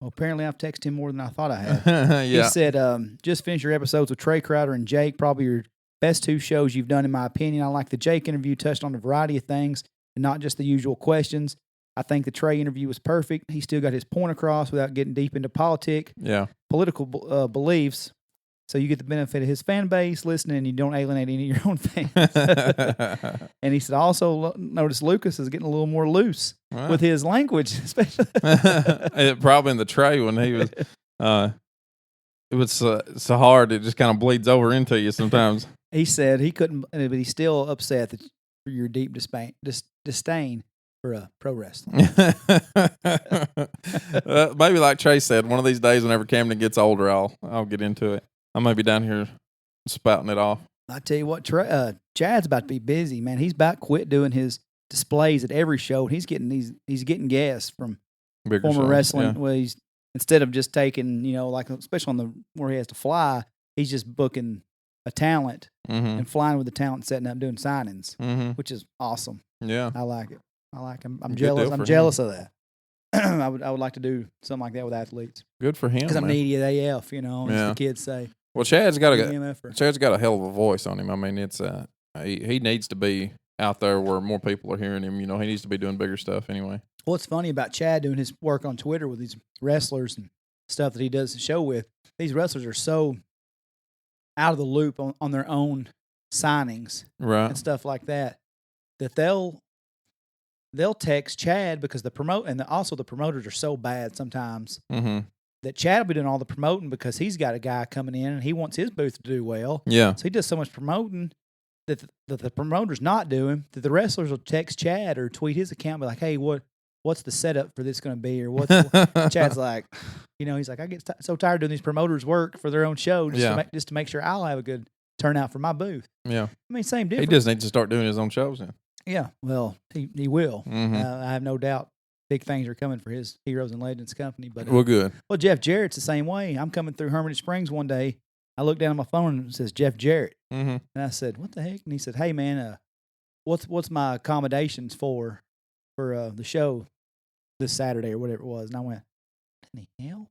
apparently I've texted him more than I thought I had. Yeah. He said, just finished your episodes with Trae Crowder and Jake, probably your best 2 shows you've done, in my opinion. I like the Jake interview, touched on a variety of things and not just the usual questions. I think the Trae interview was perfect. He still got his point across without getting deep into political beliefs. So you get the benefit of his fan base listening, and you don't alienate any of your own fans. And he said, also notice Lucas is getting a little more loose with his language, especially. Probably in the Trae when he was, it was so hard it just kind of bleeds over into you sometimes. He said he couldn't, but he's still upset for your deep disdain for pro wrestling. Maybe like Trae said, one of these days whenever Camden gets older, I'll get into it. I may be down here spouting it off. I tell you what, Chad's about to be busy, man. He's about to quit doing his displays at every show. He's getting guests from Bigger former shows, wrestling. yeah. Where he's, instead of just taking, like especially on the where he has to fly, he's just booking a talent and flying with the talent, setting up, doing signings, which is awesome. Yeah, I like it. I'm Good jealous. deal I'm for jealous of that. I would like to do something like that with athletes. good for him. Because I'm man. needy at AF, as the kids say. Well, Chad's got EMFer. a hell of a voice on him. I mean, it's he needs to be out there where more people are hearing him. He needs to be doing bigger stuff anyway. What's funny about Chad doing his work on Twitter with these wrestlers and stuff that he does the show with, these wrestlers are so out of the loop on their own signings and stuff like that, that they'll text Chad because the promoters are so bad sometimes that Chad will be doing all the promoting because he's got a guy coming in and he wants his booth to do well. Yeah. So he does so much promoting that the promoter's not doing, that the wrestlers will text Chad or tweet his account, be like, hey, what's the setup for this going to be? Or Chad's like, he's like, I get so tired doing these promoters' work for their own show just to make sure I'll have a good turnout for my booth. Yeah. I mean, same difference. He just needs to start doing his own shows then. Yeah. Well, he will. Mm-hmm. I have no doubt big things are coming for his Heroes and Legends company. But well, good. Well, Jeff Jarrett's the same way. I'm coming through Hermitage Springs one day. I look down at my phone and it says Jeff Jarrett. And I said, what the heck? And he said, hey, man, what's my accommodations for the show this Saturday or whatever it was? And I went, what the hell?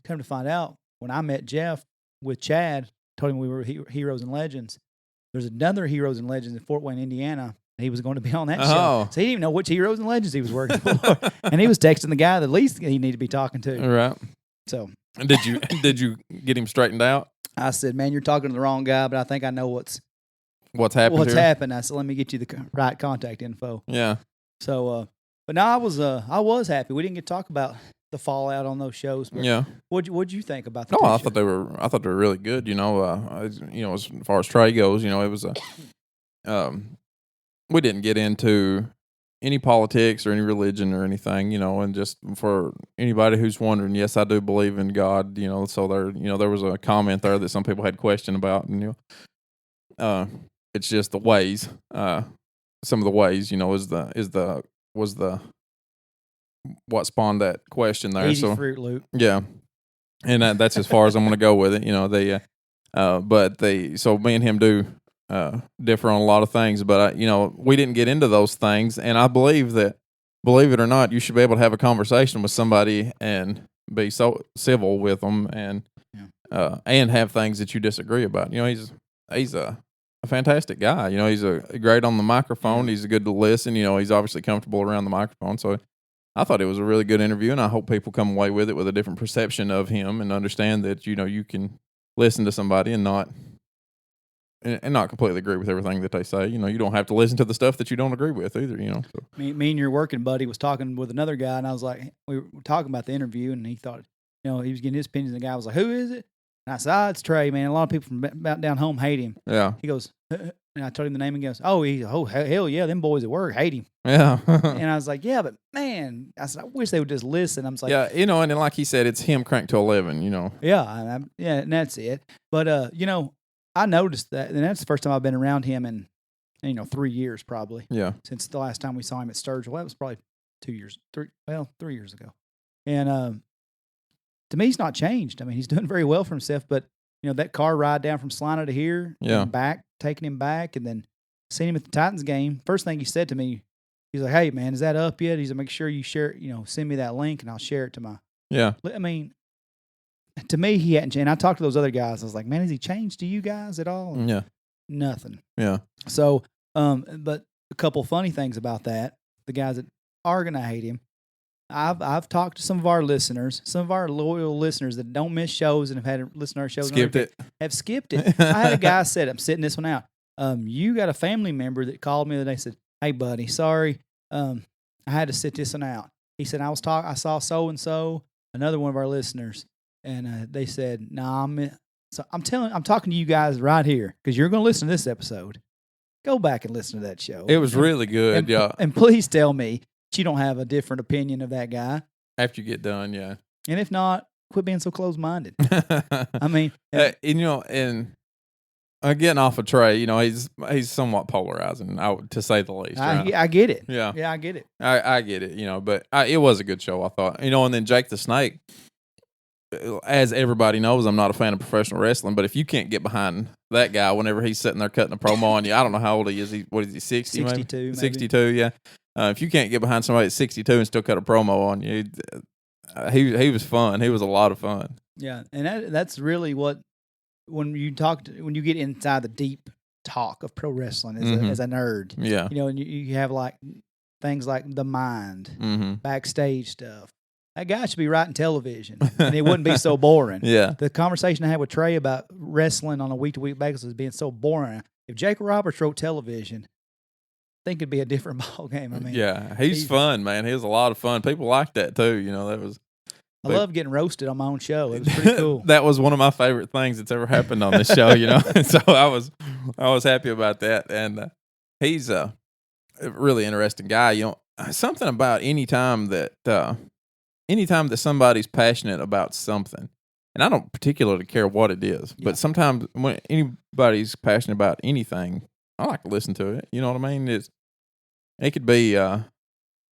Come to find out, when I met Jeff with Chad, told him we were Heroes and Legends, there's another Heroes and Legends in Fort Wayne, Indiana. He was going to be on that show. So he didn't even know which Heroes and Legends he was working for. And he was texting the guy that least he needed to be talking to. Right. So did you get him straightened out? I said, man, you're talking to the wrong guy, but I think I know what's happened. happened. I said, let me get you the right contact info. Yeah. So, but no, I was happy. We didn't get to talk about the fallout on those shows. But yeah. What'd you think about the I thought they were really good. As far as Trae goes, it was we didn't get into any politics or any religion or anything, and just for anybody who's wondering, yes, I do believe in God, so there was a comment there that some people had question about, and, it's just the ways, some of the ways, was the what spawned that question there. Easy Fruit Loop. Yeah. And that's as far as I'm going to go with it, so me and him do, differ on a lot of things, but we didn't get into those things, and I believe that, believe it or not, you should be able to have a conversation with somebody and be so civil with them, and have things that you disagree about. He's a fantastic guy. He's great on the microphone. He's good to listen. He's obviously comfortable around the microphone. So I thought it was a really good interview, and I hope people come away with it with a different perception of him and understand that you can listen to somebody and not completely agree with everything that they say. You don't have to listen to the stuff that you don't agree with either, So. Me and your working buddy was talking with another guy, and I was like, we were talking about the interview, and he thought, he was getting his opinions, and the guy was like, who is it? And I said, it's Trae, man. A lot of people from about down home hate him. Yeah. He goes, and I told him the name, and he goes, hell yeah, them boys at work hate him. Yeah. And I was like, yeah, but man, I said, I wish they would just listen. I was like, yeah, and then like he said, it's him cranked to 11, Yeah, and that's it. But, I noticed that, and that's the first time I've been around him in 3 years probably. Yeah. Since the last time we saw him at Sturgill. That was probably 3 years ago. And to me, he's not changed. I mean, he's doing very well for himself. But that car ride down from Salina to here, and back, taking him back, and then seeing him at the Titans game. First thing he said to me, he's like, "Hey, man, is that up yet?" He's like, "Make sure you share it. Send me that link, and I'll share it to my." Yeah. I mean, to me, he hadn't changed. And I talked to those other guys. I was like, "Man, has he changed to you guys at all?" And yeah. Nothing. Yeah. So, but a couple funny things about that. The guys that are gonna hate him. I've talked to some of our listeners, some of our loyal listeners that don't miss shows and have had to listen to our shows. Have skipped it. I had a guy said, I'm sitting this one out. You got a family member that called me the other day, said, "Hey buddy, sorry. I had to sit this one out." He said, I saw so and so, another one of our listeners, and they said, "Nah, I'm talking to you guys right here because you're going to listen to this episode. Go back and listen to that show. It was really good, yeah. And please tell me you don't have a different opinion of that guy after you get done, yeah. And if not, quit being so close-minded." I mean, and getting off of Trae, he's somewhat polarizing, to say the least. Right? I get it. Yeah, I get it. I get it. But it was a good show, I thought. And then Jake the Snake. As everybody knows, I'm not a fan of professional wrestling, but if you can't get behind that guy whenever he's sitting there cutting a promo on you, I don't know how old he is. What is he, 60? 62, maybe? 62, yeah. If you can't get behind somebody at 62 and still cut a promo on you, he was fun. He was a lot of fun. Yeah, and that's really what when you get inside the deep talk of pro wrestling as a nerd. Yeah, and you have like things like the mind, backstage stuff. That guy should be writing television, and it wouldn't be so boring. Yeah, the conversation I had with Trae about wrestling on a week-to-week basis is being so boring. If Jake Roberts wrote television, I think it'd be a different ball game. I mean, yeah, he's fun, man. He was a lot of fun. People like that too. That was. I love getting roasted on my own show. It was pretty cool. That was one of my favorite things that's ever happened on this show. So I was happy about that, and he's a really interesting guy. Something about anytime that somebody's passionate about something, and I don't particularly care what it is, but sometimes when anybody's passionate about anything, I like to listen to it. You know what I mean? It could be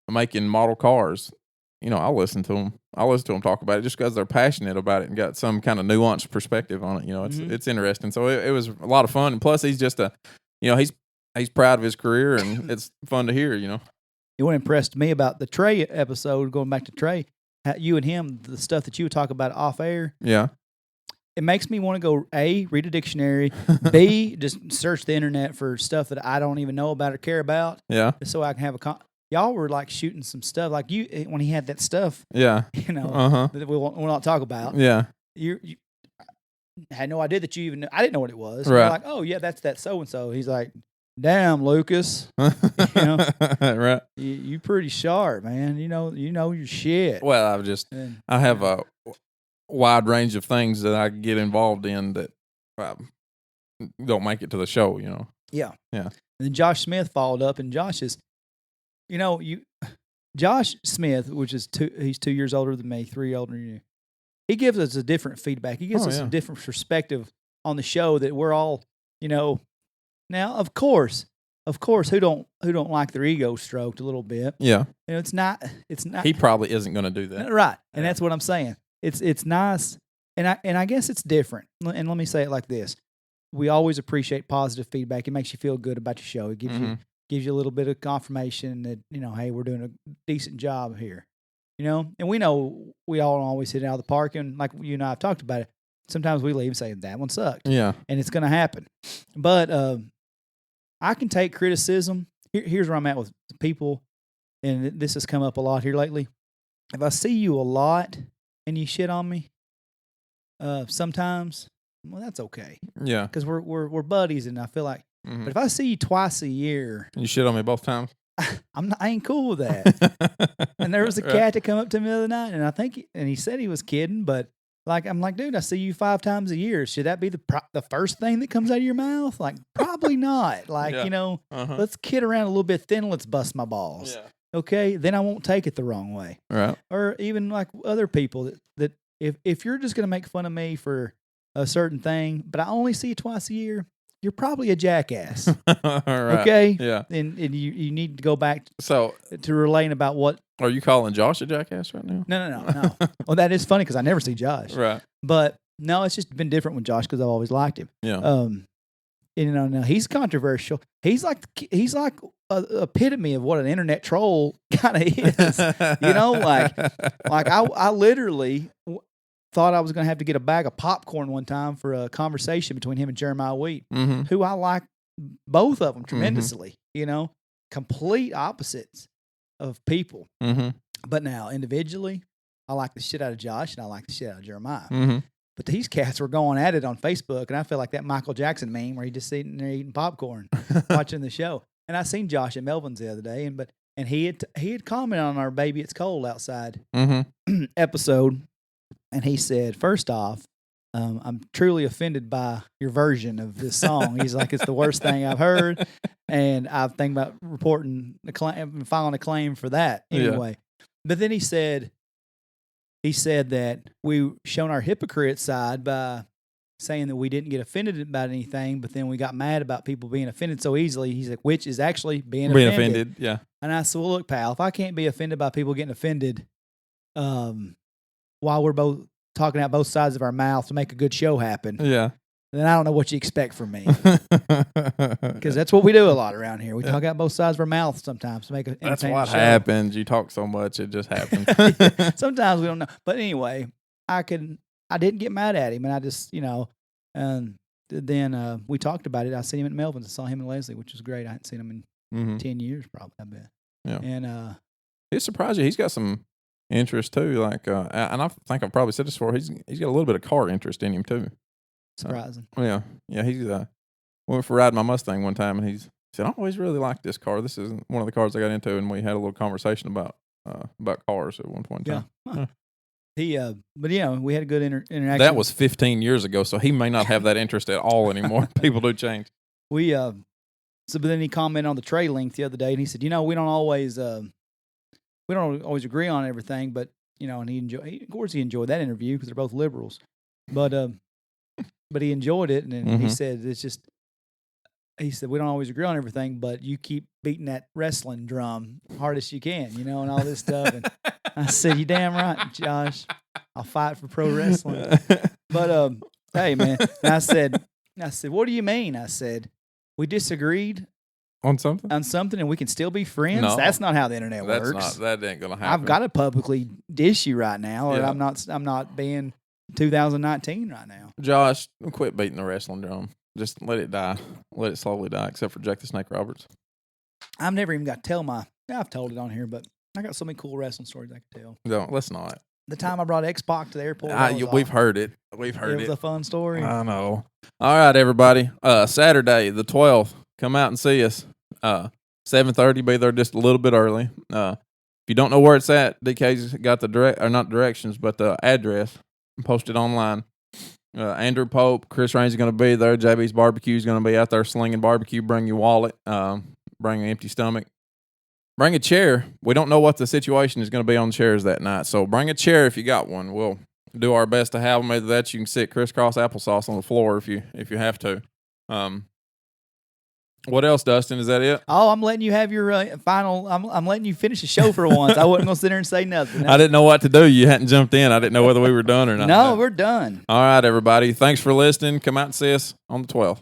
making model cars. I'll listen to them. I'll listen to them talk about it just because they're passionate about it and got some kind of nuanced perspective on it. It's interesting. So it was a lot of fun. And plus, he's just he's proud of his career, and it's fun to hear. What impressed me about the Trae episode, going back to Trae, you and him, the stuff that you would talk about off air. Yeah. It makes me want to go, A, read a dictionary, B, just search the internet for stuff that I don't even know about or care about. Yeah. So I can have y'all were like shooting some stuff, like you, when he had that stuff. Yeah. That we'll not talk about. Yeah. You had no idea that you even, I didn't know what it was. Right. You're like, oh, yeah, that's that so-and-so. He's like, damn, Lucas. Right. You pretty sharp, man. You know your shit. Well, I have a wide range of things that I get involved in that don't make it to the show, Yeah. Yeah. And then Josh Smith followed up, and Josh is, Josh Smith, which is he's 2 years older than me, 3 older than you. He gives us a different feedback. He gives us a different perspective on the show that we're all, now, of course, who don't like their ego stroked a little bit? Yeah. It's not. He probably isn't going to do that. Right. And that's what I'm saying. It's nice. And I guess it's different. And let me say it like this. We always appreciate positive feedback. It makes you feel good about your show. It gives you a little bit of confirmation that, hey, we're doing a decent job here. And we know we all don't always hit it out of the park. And like you and I have talked about it, sometimes we leave and say, that one sucked. Yeah. And it's going to happen. But I can take criticism. Here's where I'm at with people, and this has come up a lot here lately. If I see you a lot and you shit on me, sometimes, well, that's okay. Yeah. Because we're buddies, and I feel like, but if I see you twice a year, you shit on me both times. I ain't cool with that. And there was a cat that come up to me the other night, and he said he was kidding, but I'm like, dude, I see you 5 times a year. Should that be the first thing that comes out of your mouth? Like, probably not. Like, let's kid around a little bit, then let's bust my balls. Yeah. Okay, then I won't take it the wrong way. Right. Or even like other people that if you're just going to make fun of me for a certain thing, but I only see you twice a year, you're probably a jackass. All right. Okay? Yeah. And you need to go back So, to relating about what. are you calling Josh a jackass right now? No. Well, that is funny because I never see Josh. Right. But no, it's just been different with Josh because I've always liked him. Yeah. Now he's controversial. He's like a epitome of what an internet troll kind of is. I literally thought I was going to have to get a bag of popcorn one time for a conversation between him and Jeremiah Wheat, who I like both of them tremendously. Complete opposites of people. But now individually, I like the shit out of Josh and I like the shit out of Jeremiah. But these cats were going at it on Facebook, and I feel like that Michael Jackson meme where he just sitting there eating popcorn, watching the show. And I seen Josh at Melvin's the other day, and he had commented on our "Baby It's Cold Outside" episode, and he said, first off, I'm truly offended by your version of this song. He's like, it's the worst thing I've heard, and I'm thinking about reporting filing a claim for that anyway. Yeah. But then he said that we shown our hypocrite side by saying that we didn't get offended about anything, but then we got mad about people being offended so easily. He's like, which is actually being offended. Yeah. And I said, well, look, pal, if I can't be offended by people getting offended while we're both talking out both sides of our mouth to make a good show happen, then I don't know what you expect from me. Because that's what we do a lot around here. We talk out both sides of our mouth sometimes to make a That's what show. happens. You talk so much, it just happens. Sometimes we don't know. But anyway, I didn't get mad at him, and I just, and then we talked about it. I seen him at Melvin's. I saw him and Leslie, which was great. I hadn't seen him in 10 years probably, I bet. Yeah. And he's surprised you. He's got some interest too. Like, and I think I've probably said this before. He's got a little bit of car interest in him too. Surprising. Yeah. He's we went for riding my Mustang one time, and he said, "I always really liked this car. This is one of the cars I got into," and we had a little conversation about cars at one point in time. Huh. But we had a good interaction. That was 15 years ago, so he may not have that interest at all anymore. People do change. But then he commented on the Trae link the other day, and he said, we don't always agree on everything, but and of course he enjoyed that interview because they're both liberals, but he enjoyed it, and he said he said we don't always agree on everything, but you keep beating that wrestling drum hardest you can, and all this stuff. And I said, you damn right, Josh. I'll fight for pro wrestling. But hey, man. And I said, what do you mean? I said, we disagreed on something, and we can still be friends. No, that's not how the internet works. That ain't gonna happen. I've got to publicly dish you right now, or I'm not being 2019 right now. Josh, quit beating the wrestling drum. Just let it die. Let it slowly die, except for Jake the Snake Roberts. I've never even got to tell I've told it on here, but I got so many cool wrestling stories I could tell. No, let's not. The time I brought X-Pac to the airport. We've heard it. We've heard it. It was a fun story. I know. All right, everybody. Saturday, the 12th. Come out and see us. 7:30. Be there just a little bit early. If you don't know where it's at, DK's got the not directions, but the address posted online. Andrew Pope, Chris Raines is going to be there. JB's Barbecue is going to be out there slinging barbecue. Bring your wallet. Bring an empty stomach. Bring a chair. We don't know what the situation is going to be on chairs that night, so bring a chair if you got one. We'll do our best to have them. Either that, you can sit crisscross applesauce on the floor if you have to. What else, Dustin? Is that it? Oh, I'm letting you have your final. I'm letting you finish the show for once. I wasn't going to sit there and say nothing. I didn't know what to do. You hadn't jumped in. I didn't know whether we were done or not. No, we're done. All right, everybody. Thanks for listening. Come out and see us on the 12th.